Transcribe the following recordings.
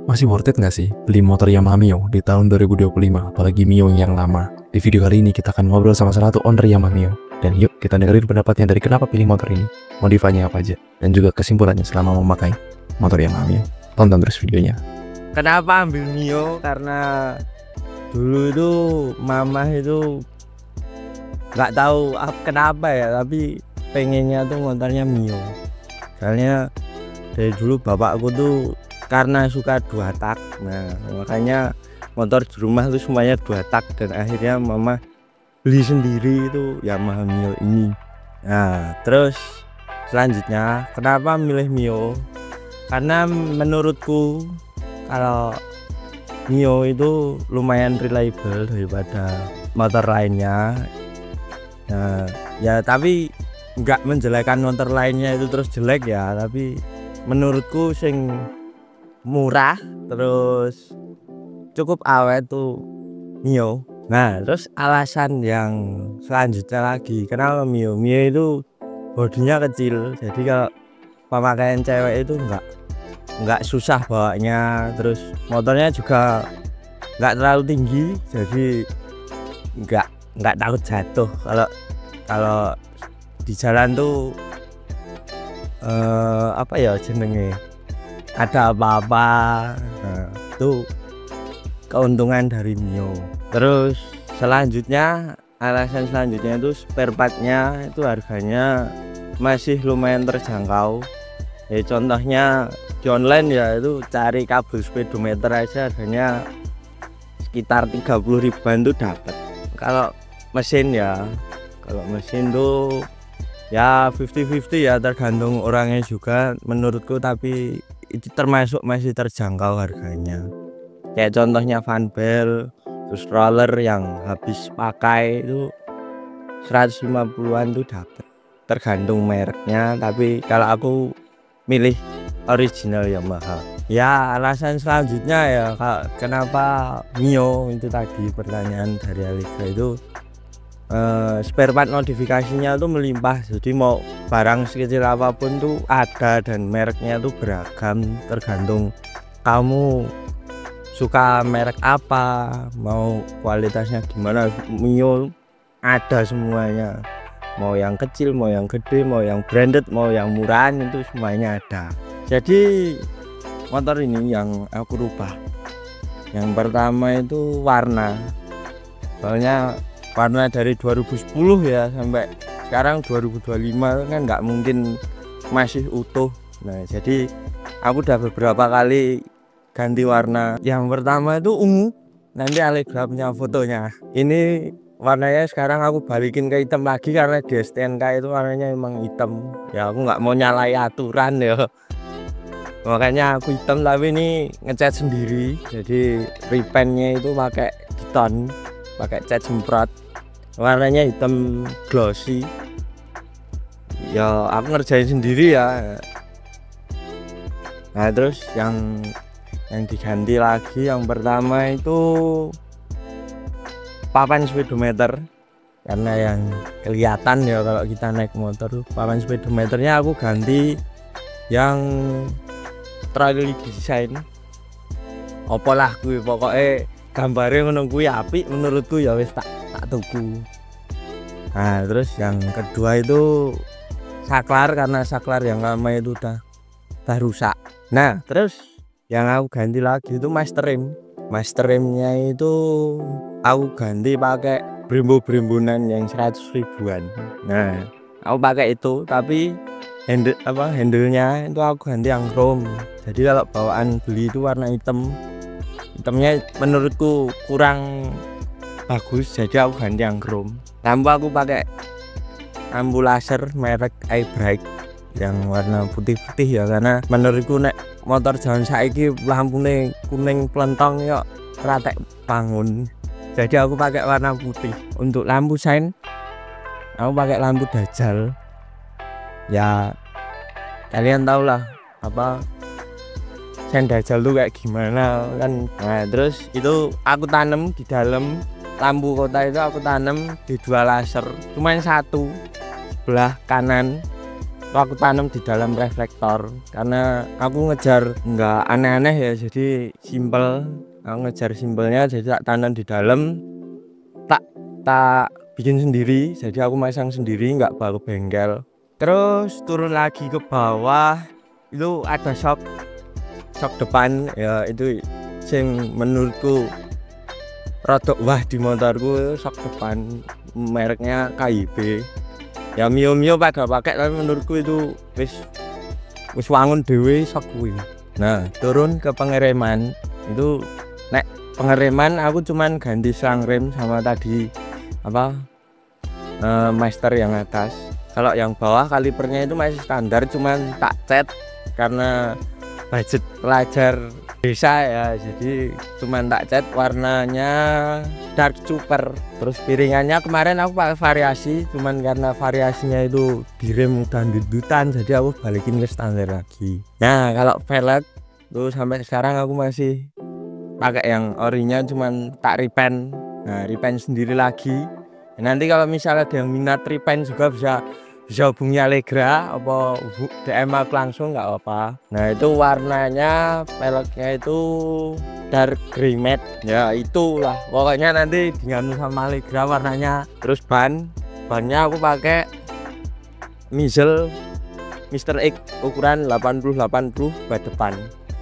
Masih worth it nggak sih beli motor Yamaha Mio di tahun 2025, apalagi Mio yang lama? Di video kali ini kita akan ngobrol sama salah satu owner Yamaha Mio. Dan yuk kita dengerin pendapatnya dari kenapa pilih motor ini, modifannya apa aja, dan juga kesimpulannya selama memakai motor Yamaha Mio. Tonton terus videonya. Kenapa ambil Mio? Karena dulu itu mama itu nggak tahu kenapa ya, tapi pengennya tuh motornya Mio. Soalnya dari dulu bapakku tuh karena suka 2 tak, nah makanya motor di rumah tuh semuanya 2 tak, dan akhirnya mama beli sendiri itu Yamaha Mio ini. Nah terus selanjutnya kenapa milih Mio? Karena menurutku kalau Mio itu lumayan reliable daripada motor lainnya. Nah ya, tapi nggak menjelekkan motor lainnya itu terus jelek ya, tapi menurutku sing murah terus cukup awet tuh Mio. Nah terus alasan yang selanjutnya lagi kenapa Mio itu bodinya kecil, jadi kalau pemakaian cewek itu nggak susah bawanya. Terus motornya juga nggak terlalu tinggi, jadi nggak takut jatuh kalau di jalan tuh apa ya jenenge, ada apa-apa. Nah, itu keuntungan dari Mio. Terus selanjutnya, alasan selanjutnya itu spare partnya itu harganya masih lumayan terjangkau. Ya contohnya di online ya, itu cari kabel speedometer aja harganya sekitar 30 ribuan tuh dapat. Kalau mesin tuh ya 50-50 ya, tergantung orangnya juga menurutku, tapi itu termasuk masih terjangkau harganya. Kayak contohnya fan belt, terus roller yang habis pakai itu 150-an tuh dapat, tergantung mereknya. Tapi kalau aku milih original Yamaha. Ya alasan selanjutnya ya kenapa Mio itu tadi, pertanyaan dari Alexa itu spare part modifikasinya tuh melimpah, jadi mau barang sekecil apapun tuh ada, dan mereknya tuh beragam tergantung kamu suka merek apa, mau kualitasnya gimana. Mio ada semuanya, mau yang kecil, mau yang gede, mau yang branded, mau yang murahan, itu semuanya ada. Jadi motor ini yang aku rubah, yang pertama itu warna. Soalnya warna dari 2010 ya sampai sekarang 2025 kan nggak mungkin masih utuh. Nah jadi aku udah beberapa kali ganti warna. Yang pertama itu ungu, nanti Alexa punya fotonya. Ini warnanya sekarang aku balikin ke hitam lagi karena di STNK itu warnanya emang hitam ya. Aku nggak mau nyalai aturan ya, makanya aku hitam. Tapi ini ngecat sendiri, jadi repaintnya itu pakai diton, pakai cat semprot, warnanya hitam glossy ya, aku ngerjain sendiri ya. Nah terus yang diganti lagi, yang pertama itu papan speedometer, karena yang kelihatan ya kalau kita naik motor, papan speedometernya aku ganti yang terlalu desain opolah gue, pokoknya gambarnya ngono kuwi apik menurutku ya, wis tak tuku. Nah terus yang kedua itu saklar, karena saklar yang lama itu udah rusak. Nah terus yang aku ganti lagi itu master rimnya itu aku ganti pakai brembo-brembonan yang 100 ribuan. Nah aku pakai itu, tapi handle-nya itu aku ganti yang chrome. Jadi kalau bawaan beli itu warna hitamnya menurutku kurang bagus, jadi aku ganti yang chrome. Lampu aku pakai lampu laser merek iBrite yang warna putih-putih ya, karena menurutku nek motor zaman saiki lampune kuning pelentong ya ratek bangun, jadi aku pakai warna putih. Untuk lampu sein aku pakai lampu Dajjal ya, kalian tau lah apa sein Dajjal tuh kayak gimana kan. Nah terus itu aku tanam di dalam lampu kota itu, aku tanam di 2 laser, cuman 1 sebelah kanan aku tanam di dalam reflektor karena aku ngejar nggak aneh-aneh ya, jadi simple. Aku ngejar simpelnya, jadi tak tanam di dalam, tak bikin sendiri, jadi aku masang sendiri, nggak bawa ke bengkel. Terus turun lagi ke bawah itu ada shock depan ya, itu yang menurutku rodok wah di motorku. Shock depan mereknya KIB ya, Mio pada pakai, tapi menurutku itu wis wangun dewe shock kuwi. Nah turun ke pengereman itu, nek pengereman aku cuman ganti selang rem sama tadi master yang atas. Kalau yang bawah kalipernya itu masih standar, cuman tak cat karena budget pelajar desa ya, jadi cuman tak cat warnanya dark super. Terus piringannya kemarin aku pakai variasi, cuman karena variasinya itu direm dangdutan, jadi aku balikin ke standar lagi. Nah kalau velg tuh sampai sekarang aku masih pakai yang orinya, cuman tak repaint. Nah repaint sendiri lagi. Nanti kalau misalnya ada yang minat repaint juga bisa hubungi Allegra apa DM aku langsung, nggak apa-apa. Nah itu warnanya velgnya itu dark grey matte ya, itulah pokoknya nanti dengan sama Allegra warnanya. Terus bannya aku pakai Mizel Mr. X ukuran 80-80 buat depan.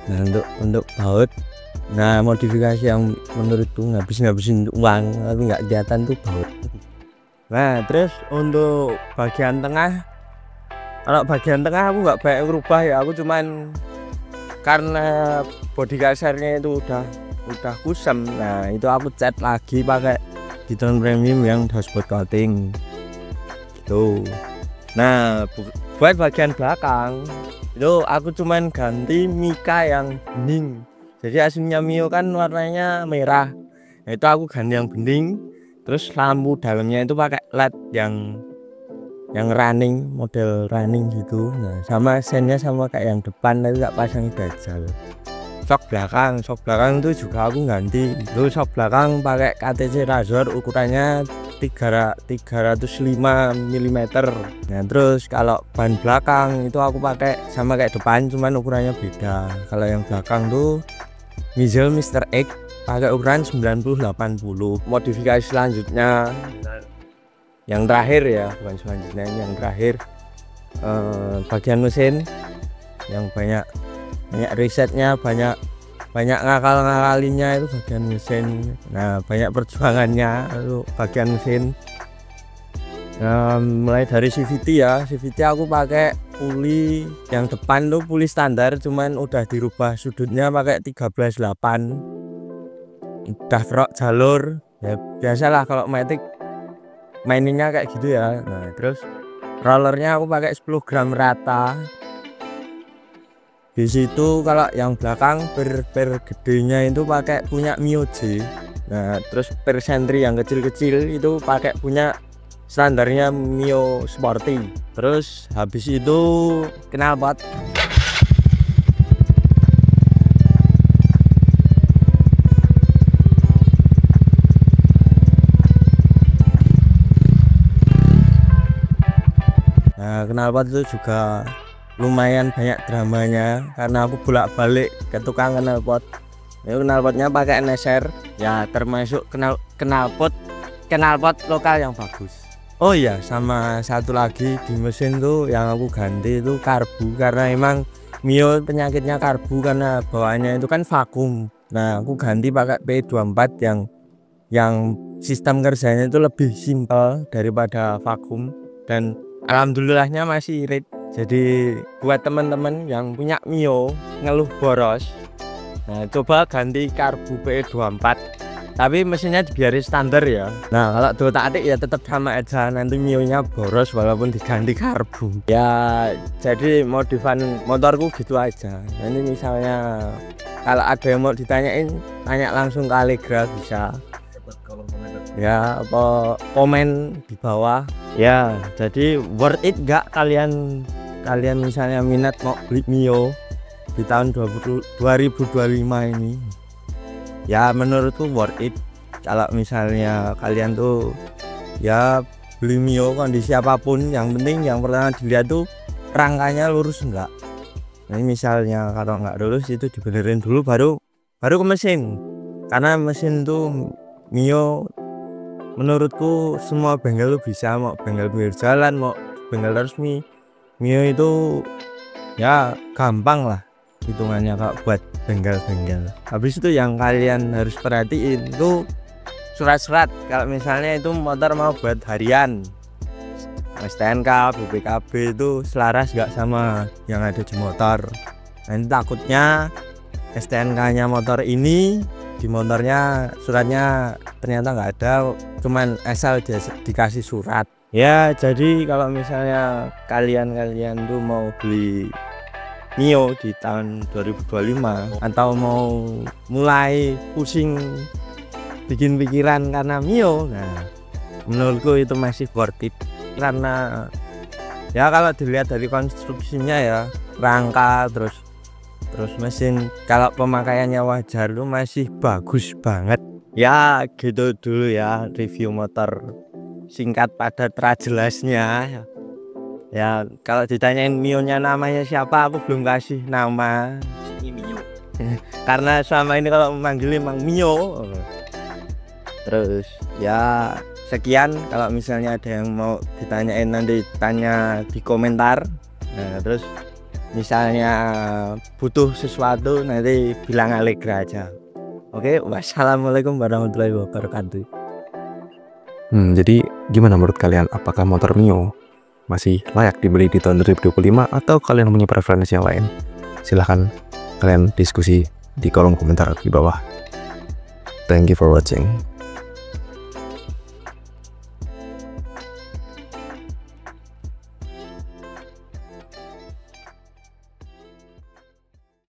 Nah untuk baut, nah modifikasi yang menurutku ngabisin uang tapi nggak kelihatan tuh baut. Nah terus untuk bagian tengah, kalau bagian tengah aku nggak banyak berubah ya, aku cuman karena bodi kasarnya itu udah kusam. Nah itu aku cat lagi pakai Ditron Premium yang dashboard coating tuh. Nah buat bagian belakang itu aku cuman ganti mika yang bening, jadi aslinya Mio kan warnanya merah, nah, itu aku ganti yang bening. Terus lampu dalamnya itu pakai LED yang running, model running gitu. Nah sama sennya sama kayak yang depan, tapi tak pasang dajal. Shock belakang itu juga aku ganti. Itu shock belakang pakai KTC Razor ukurannya 305 mm. Nah terus kalau ban belakang itu aku pakai sama kayak depan, cuman ukurannya beda. Kalau yang belakang tuh Mizel Mr. X pakai ukuran 90-80. Modifikasi selanjutnya yang terakhir ya, bukan selanjutnya, yang terakhir bagian mesin yang banyak risetnya, banyak ngakalinya itu bagian mesin. Nah banyak perjuangannya itu bagian mesin. Mulai dari CVT ya, CVT aku pakai puli yang depan tuh puli standar, cuman udah dirubah sudutnya pakai 13/8. Udah rok jalur ya, biasalah kalau matic maininnya kayak gitu ya. Nah terus rollernya aku pakai 10 gram rata. Di situ kalau yang belakang per gedenya itu pakai punya Mio J. Nah terus per sentri yang kecil-kecil itu pakai punya standarnya Mio Sporty. Terus habis itu knalpot. Nah knalpot itu juga lumayan banyak dramanya karena aku bolak-balik ke tukang knalpot. Ini knalpotnya pakai NSR ya, termasuk knalpot lokal yang bagus. Oh iya, sama satu lagi di mesin tuh yang aku ganti itu karbu, karena emang Mio penyakitnya karbu karena bawaannya itu kan vakum. Nah aku ganti pakai P24 yang sistem kerjanya itu lebih simpel daripada vakum, dan alhamdulillahnya masih irit. Jadi buat teman-teman yang punya Mio ngeluh boros, nah coba ganti karbu P24, tapi mesinnya dibiarin standar ya. Nah kalau dua adik ya tetap sama aja, nanti Mio-nya boros walaupun diganti karbu ya. Jadi modifan motorku gitu aja. Nanti misalnya kalau ada yang mau ditanyain, tanya langsung ke Allegra bisa ya, apa komen di bawah ya. Jadi worth it gak kalian misalnya minat mau beli Mio di tahun 2025 ini? Ya menurutku worth it. Kalau misalnya kalian tuh ya beli Mio kondisi apapun, yang penting yang pertama dilihat tuh rangkanya lurus enggak. Nah, misalnya kalau nggak lurus itu dibenerin dulu baru ke mesin. Karena mesin tuh Mio menurutku semua bengkel tuh bisa, mau bengkel pinggir jalan mau bengkel resmi, Mio itu ya gampang lah hitungannya kalau buat bengkel-bengkel. Habis itu yang kalian harus perhatiin itu surat-surat. Kalau misalnya itu motor mau buat harian, STNK, BPKB itu selaras gak sama yang ada di motor. Nanti takutnya STNK-nya motor ini di motornya suratnya ternyata nggak ada, cuman asal dikasih surat. Ya jadi kalau misalnya kalian tuh mau beli Mio di tahun 2025 atau mau mulai pusing bikin pikiran karena Mio, nah menurutku itu masih worth it. Karena ya kalau dilihat dari konstruksinya ya, rangka terus mesin, kalau pemakaiannya wajar tuh masih bagus banget. Ya gitu dulu ya review motor singkat padat jelasnya. Ya kalau ditanyain Mio-nya namanya siapa, aku belum kasih nama Mio karena selama ini kalau memanggil emang Mio. Terus ya sekian, kalau misalnya ada yang mau ditanyain nanti tanya di komentar. Nah terus misalnya butuh sesuatu nanti bilang Allegra aja. Oke, wassalamualaikum warahmatullahi wabarakatuh. Jadi gimana menurut kalian, apakah motor Mio masih layak dibeli di tahun 2025 atau kalian punya preferensi yang lain? Silahkan kalian diskusi di kolom komentar di bawah. Thank you for watching.